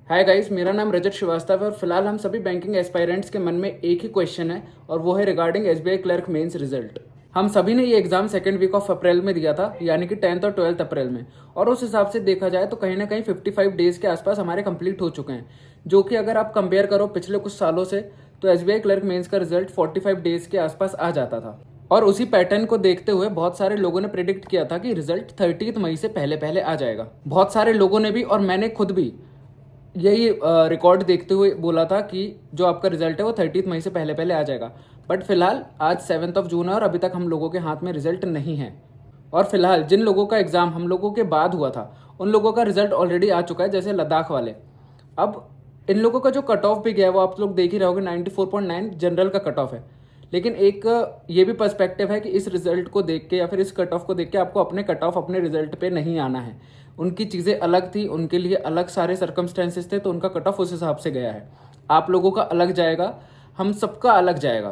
Hi guys, मेरा नाम रजत श्रीवास्तव है और फिलहाल हम सभी बैंकिंग एस्पायरेंट्स के मन में एक ही क्वेश्चन है और वो है regarding SBI clerk mains result. हम सभी ने ये exam second week of April में दिया था, यानी कि 10th और 12th अप्रैल में। और उस हिसाब से देखा जाए तो कहीं ना कहीं 55 डेज के आसपास हमारे कंप्लीट हो चुके हैं, जो कि अगर आप कंपेयर करो पिछले कुछ सालों से तो एसबीआई क्लर्क मेंस का रिजल्ट 45 डेज के आसपास आ जाता था। और उसी पैटर्न को देखते हुए बहुत सारे लोगों ने प्रिडिक्ट किया था कि रिजल्ट 30 मई से पहले पहले आ जाएगा। बहुत सारे लोगों ने भी और मैंने खुद भी यही रिकॉर्ड देखते हुए बोला था कि जो आपका रिजल्ट है वो 30 मई से पहले पहले आ जाएगा। बट फिलहाल आज 7 जून है और अभी तक हम लोगों के हाथ में रिजल्ट नहीं है। और फिलहाल जिन लोगों का एग्जाम हम लोगों के बाद हुआ था उन लोगों का रिजल्ट ऑलरेडी आ चुका है, जैसे लद्दाख वाले। अब इन लोगों का जो कट ऑफ भी गया है वो आप लोग देख ही रहोगे, 94.9 जनरल का कट ऑफ है। लेकिन एक ये भी पर्सपेक्टिव है कि इस रिजल्ट को देख के या फिर इस कट ऑफ को देख के आपको अपने कट ऑफ अपने रिजल्ट पे नहीं आना है। उनकी चीज़ें अलग थी, उनके लिए अलग सारे सर्कमस्टेंसेस थे, तो उनका कट ऑफ उस हिसाब से गया है। आप लोगों का अलग जाएगा, हम सबका अलग जाएगा,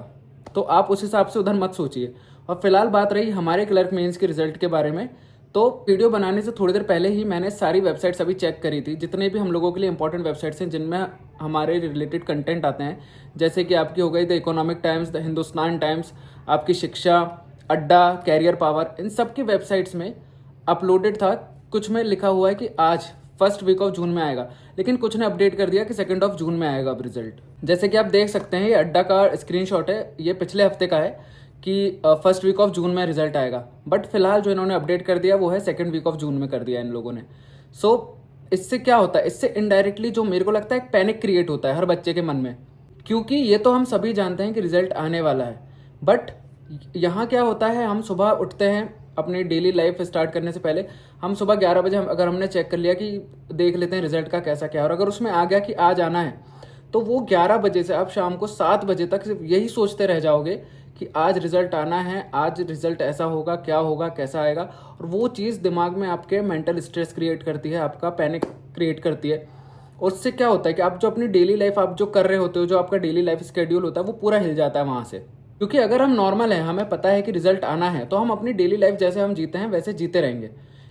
तो आप उस हिसाब से उधर मत सोचिए। और फिलहाल बात रही हमारे क्लर्क मेंस के रिजल्ट के बारे में, तो वीडियो बनाने से थोड़ी देर पहले ही मैंने सारी वेबसाइट्स अभी चेक करी थी, जितने भी हम लोगों के लिए इंपॉर्टेंट वेबसाइट्स हैं जिनमें हमारे रिलेटेड कंटेंट आते हैं। जैसे कि आपकी हो गई the economic times, the Hindustan times, आपकी शिक्षा, अड्डा, कैरियर पावर, इन सब की वेबसाइट्स में अपलोडेड था। कुछ में लिखा हुआ है कि आज फर्स्ट वीक ऑफ जून में आएगा, लेकिन कुछ ने अपडेट कर दिया कि 2 जून में आएगा अब रिजल्ट। जैसे कि आप देख सकते हैं ये अड्डा का स्क्रीनशॉट है, ये पिछले हफ्ते का है कि फर्स्ट वीक ऑफ जून में रिजल्ट आएगा। बट फिलहाल जो इन्होंने अपडेट कर दिया वो है 2nd वीक ऑफ जून में कर दिया इन लोगों ने। सो इससे क्या होता है, इससे इनडायरेक्टली जो मेरे को लगता है एक पैनिक क्रिएट होता है हर बच्चे के मन में, क्योंकि ये तो हम सभी जानते हैं कि रिजल्ट आने वाला है। बट यहाँ क्या होता है, हम सुबह उठते हैं अपनी डेली लाइफ स्टार्ट करने से पहले, हम सुबह 11 बजे अगर हमने चेक कर लिया कि देख लेते हैं रिजल्ट का कैसा क्या है, और अगर उसमें आ गया कि आज आना है, तो वो 11 बजे से आप शाम को 7 बजे तक सिर्फ यही सोचते रह जाओगे कि आज रिजल्ट आना है, आज रिजल्ट ऐसा होगा, क्या होगा, कैसा आएगा। और वो चीज़ दिमाग में आपके मेंटल स्ट्रेस क्रिएट करती है, आपका पैनिक क्रिएट करती है। उससे क्या होता है कि आप जो अपनी डेली लाइफ आप जो कर रहे होते हो, जो आपका डेली लाइफ स्केड्यूल होता है, वो पूरा हिल जाता है वहाँ से। क्योंकि अगर हम नॉर्मल हैं, हमें पता है कि रिजल्ट आना है, तो हम अपनी डेली लाइफ जैसे हम जीते हैं वैसे जीते रहेंगे।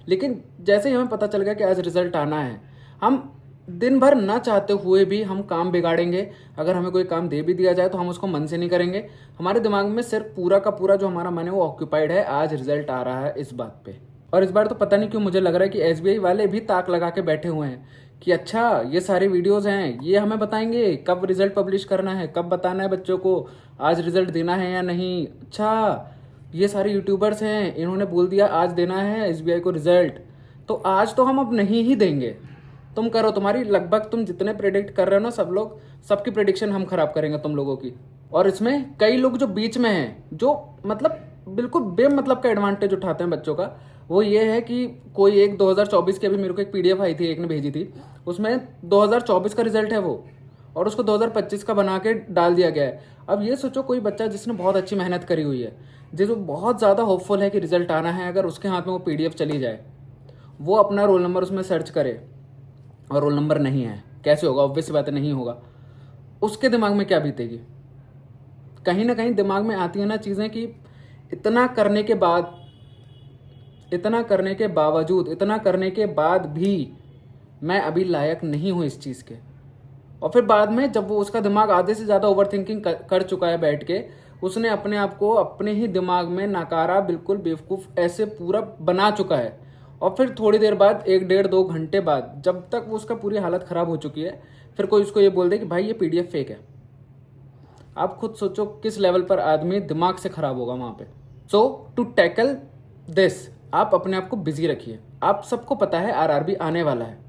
लेकिन जैसे ही हमें पता चल गया कि आज रिजल्ट आना है, हम दिन भर ना चाहते हुए भी हम काम बिगाड़ेंगे। अगर हमें कोई काम दे भी दिया जाए तो हम उसको मन से नहीं करेंगे। हमारे दिमाग में सिर्फ पूरा का पूरा जो हमारा मन है वो ऑक्यूपाइड है, आज रिजल्ट आ रहा है इस बात पे। और इस बार तो पता नहीं क्यों मुझे लग रहा है कि एसबीआई वाले भी ताक लगा के बैठे हुए हैं कि अच्छा ये सारे वीडियोस हैं, ये हमें बताएंगे कब रिजल्ट पब्लिश करना है, कब बताना है बच्चों को आज रिजल्ट देना है या नहीं। अच्छा ये सारे यूट्यूबर्स हैं, इन्होंने बोल दिया आज देना है एसबीआई को रिजल्ट, तो आज तो हम अब नहीं ही देंगे। तुम करो, तुम्हारी लगभग तुम जितने प्रेडिक्ट कर रहे हो ना, सब लोग, सबकी प्रेडिक्शन हम खराब करेंगे तुम लोगों की। और इसमें कई लोग जो बीच में हैं, जो मतलब बिल्कुल बेमतलब का एडवांटेज उठाते हैं बच्चों का, वो ये है कि कोई एक 2024 की, अभी मेरे को एक पीडीएफ आई थी, एक ने भेजी थी, उसमें 2024 का रिजल्ट है वो, और उसको 2025 का बना के डाल दिया गया है। अब ये सोचो कोई बच्चा जिसने बहुत अच्छी मेहनत करी हुई है, जिसको बहुत ज़्यादा होपफुल है कि रिजल्ट आना है, अगर उसके हाथ में वो पीडीएफ चली जाए, वो अपना रोल नंबर उसमें सर्च करे और रोल नंबर नहीं है, कैसे होगा? ऑब्वियस बात है, नहीं होगा। उसके दिमाग में क्या बीतेगी? कहीं ना कहीं दिमाग में आती है ना चीज़ें कि इतना करने के बाद, इतना करने के बावजूद, इतना करने के बाद भी मैं अभी लायक नहीं हूँ इस चीज़ के। और फिर बाद में जब वो उसका दिमाग आधे से ज़्यादा ओवर थिंकिंग कर चुका है बैठ के, उसने अपने आप को अपने ही दिमाग में नकारा, बिल्कुल बेवकूफ़ ऐसे पूरा बना चुका है। और फिर थोड़ी देर बाद, 1 डेढ़ 2 घंटे बाद, जब तक वो उसका पूरी हालत ख़राब हो चुकी है, फिर कोई उसको ये बोल दे कि भाई ये पीडीएफ फेक है। आप खुद सोचो किस लेवल पर आदमी दिमाग से ख़राब होगा वहाँ पे। सो टू टैकल दिस, आप अपने आप को बिजी रखिए। आप सबको पता है आरआरबी आने वाला है।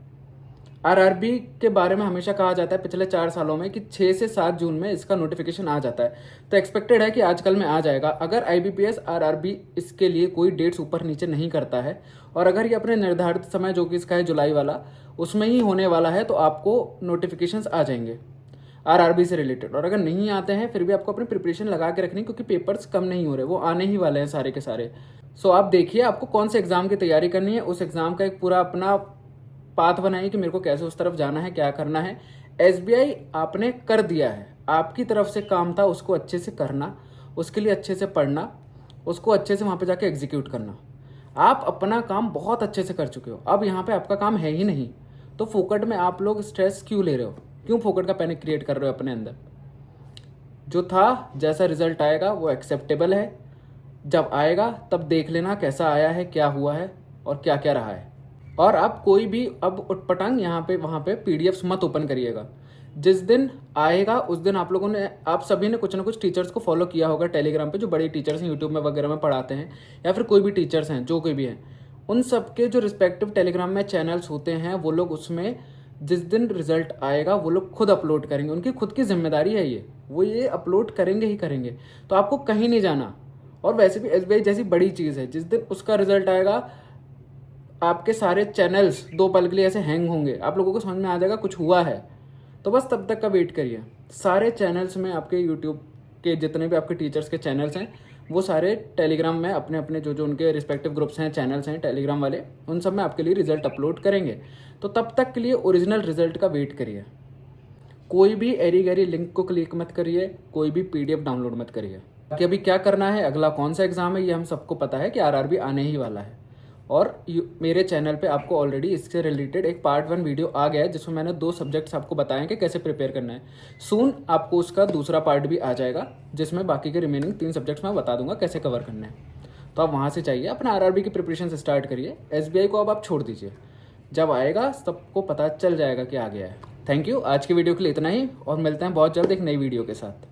आरआरबी के बारे में हमेशा कहा जाता है पिछले 4 सालों में कि 6 से 7 जून में इसका नोटिफिकेशन आ जाता है, तो एक्सपेक्टेड है कि आजकल में आ जाएगा। अगर आईबीपीएस आरआरबी इसके लिए कोई डेट्स ऊपर नीचे नहीं करता है, और अगर ये अपने निर्धारित समय जो कि इसका है जुलाई वाला, उसमें ही होने वाला है, तो आपको नोटिफिकेशंस आ जाएंगे आरआरबी से रिलेटेड। और अगर नहीं आते हैं फिर भी आपको अपनी प्रिपरेशन लगा के रखनी, क्योंकि पेपर्स कम नहीं हो रहे, वो आने ही वाले हैं सारे के सारे। सो आप देखिए आपको कौन से एग्जाम की तैयारी करनी है, उस एग्जाम का एक पूरा अपना पाथ बनाइए कि मेरे को कैसे उस तरफ जाना है, क्या करना है। एसबीआई आपने कर दिया है, आपकी तरफ से काम था उसको अच्छे से करना, उसके लिए अच्छे से पढ़ना, उसको अच्छे से वहाँ पे जाके एग्जीक्यूट करना। आप अपना काम बहुत अच्छे से कर चुके हो, अब यहाँ पे आपका काम है ही नहीं। तो फोकट में आप लोग स्ट्रेस क्यों ले रहे हो, क्यों फोकट का पैनिक क्रिएट कर रहे हो अपने अंदर। जो था, जैसा रिजल्ट आएगा वो एक्सेप्टेबल है, जब आएगा तब देख लेना कैसा आया है, क्या हुआ है और क्या क्या रहा है। और आप कोई भी अब उटपटांग यहाँ पे वहाँ पे पीडीएफ्स मत ओपन करिएगा। जिस दिन आएगा उस दिन आप लोगों ने, आप सभी ने कुछ ना कुछ टीचर्स को फॉलो किया होगा टेलीग्राम पे, जो बड़े टीचर्स हैं यूट्यूब में वगैरह में पढ़ाते हैं, या फिर कोई भी टीचर्स हैं जो कोई भी हैं, उन सब के जो रिस्पेक्टिव टेलीग्राम में चैनल्स होते हैं, वो लोग उसमें जिस दिन रिजल्ट आएगा वो लोग खुद अपलोड करेंगे। उनकी खुद की जिम्मेदारी है ये, वो ये अपलोड करेंगे ही करेंगे। तो आपको कहीं नहीं जाना। और वैसे भी एसबीआई जैसी बड़ी चीज़ है, जिस दिन उसका रिजल्ट आएगा आपके सारे चैनल्स 2 पल के लिए ऐसे हैंग होंगे, आप लोगों को समझ में आ जाएगा कुछ हुआ है। तो बस तब तक का वेट करिए। सारे चैनल्स में आपके यूट्यूब के जितने भी आपके टीचर्स के चैनल्स हैं, वो सारे टेलीग्राम में अपने अपने जो जो उनके रिस्पेक्टिव ग्रुप्स हैं, चैनल्स हैं टेलीग्राम वाले, उन सब में आपके लिए रिजल्ट अपलोड करेंगे। तो तब तक के लिए ओरिजिनल रिजल्ट का वेट करिए। कोई भी एरी गैरी लिंक को क्लिक मत करिए, कोई भी पीडीएफ डाउनलोड मत करिए। कि अभी क्या करना है, अगला कौन सा एग्जाम है, ये हम सबको पता है कि आरआरबी आने ही वाला है। और मेरे चैनल पे आपको ऑलरेडी इससे रिलेटेड एक पार्ट 1 वीडियो आ गया है, जिसमें मैंने 2 सब्जेक्ट्स आपको बताए कि कैसे प्रिपेयर करना है। सून आपको उसका दूसरा पार्ट भी आ जाएगा, जिसमें बाकी के रिमेनिंग 3 सब्जेक्ट्स मैं बता दूंगा कैसे कवर करना है। तो आप वहाँ से चाहिए, अपना आरआरबी की प्रिपरेशन से स्टार्ट करिए। एसबीआई को अब आप छोड़ दीजिए, जब आएगा सबको पता चल जाएगा कि आ गया है। थैंक यू, आज की वीडियो के लिए इतना ही, और मिलते हैं बहुत जल्द एक नई वीडियो के साथ।